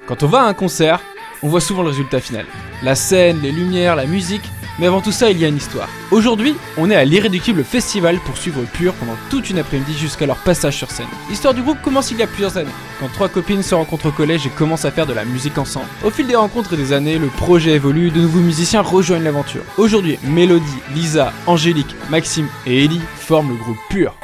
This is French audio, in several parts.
Quand on va à un concert, on voit souvent le résultat final. La scène, les lumières, la musique, mais avant tout ça, il y a une histoire. Aujourd'hui, on est à l'Irréductible Festival pour suivre Pur pendant toute une après-midi jusqu'à leur passage sur scène. L'histoire du groupe commence il y a plusieurs années, quand 3 copines se rencontrent au collège et commencent à faire de la musique ensemble. Au fil des rencontres et des années, le projet évolue, de nouveaux musiciens rejoignent l'aventure. Aujourd'hui, Mélodie, Lisa, Angélique, Maxime et Ellie forment le groupe Pur.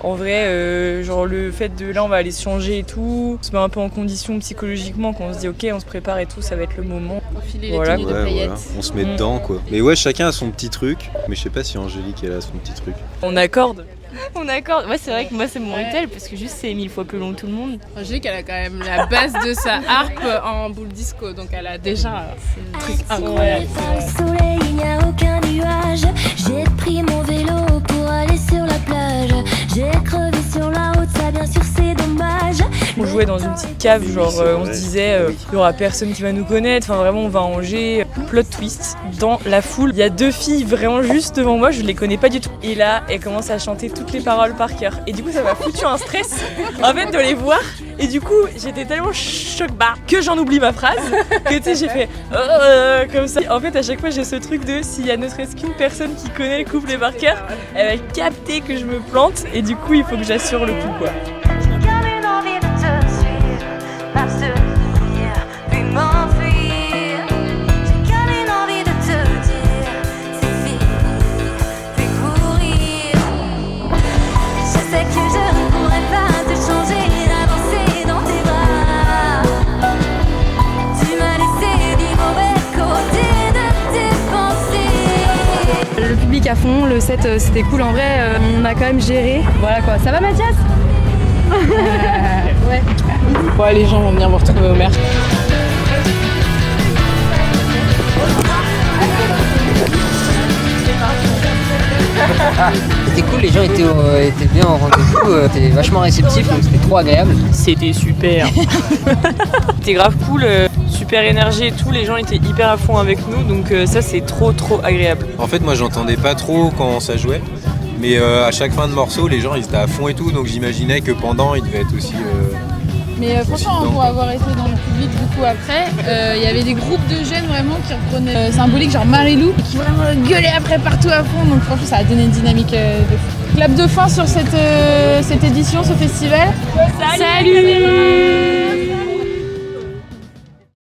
En vrai, genre le fait de là on va aller se changer et tout, on se met un peu en condition psychologiquement quand on se dit ok on se prépare et tout, ça va être le moment. Enfiler Voilà. les tenues de paillettes. Voilà. On se met dedans quoi. Mais ouais, chacun a son petit truc, mais je sais pas si Angélique elle a son petit truc. On accorde. On accorde. Ouais, c'est vrai que moi c'est mon rituel parce que juste c'est 1000 fois plus long que tout le monde. Angélique, elle a quand même la base de sa harpe en boule disco, donc elle a déjà un truc incroyable. Par le soleil, il n'y a aucun nuage. J'ai pris mon vélo pour aller sur la plage. J'ai crevé sur la route, ça bien sûr c'est dommage. On jouait dans une petite cave, genre on se disait il y aura personne qui va nous connaître, enfin vraiment on va à Angers. Plot twist, dans la foule, il y a 2 filles vraiment juste devant moi, je les connais pas du tout. Et là, elles commencent à chanter toutes les paroles par cœur. Et du coup ça m'a foutu un stress en fait de les voir. Et du coup j'étais tellement choc-barre que j'en oublie ma phrase, que tu sais j'ai fait comme ça. En fait à chaque fois j'ai ce truc de s'il y a ne serait-ce qu'une personne qui connaît le couplet par cœur, elle va capter que je me plante et du coup il faut que j'assure le coup quoi. Le public à fond, le set c'était cool en vrai, on a quand même géré. Voilà quoi, ça va Mathias? Ouais. Ouais, les gens vont venir vous retrouver au merch. C'était cool, les gens étaient bien au rendez-vous, étaient vachement réceptifs, donc c'était trop agréable. C'était super. C'était grave cool, super énergie et tout, les gens étaient hyper à fond avec nous, donc ça c'est trop agréable. En fait, moi j'entendais pas trop quand ça jouait, mais à chaque fin de morceau, les gens ils étaient à fond et tout, donc j'imaginais que pendant ils devaient être aussi. Mais franchement, pour avoir été dans le public du coup après, il y avait des groupes de jeunes vraiment qui reprenaient symbolique, genre Marilou, qui vraiment gueulaient après partout à fond, donc franchement ça a donné une dynamique de fou. Clap de fin sur cette édition, ce festival. Salut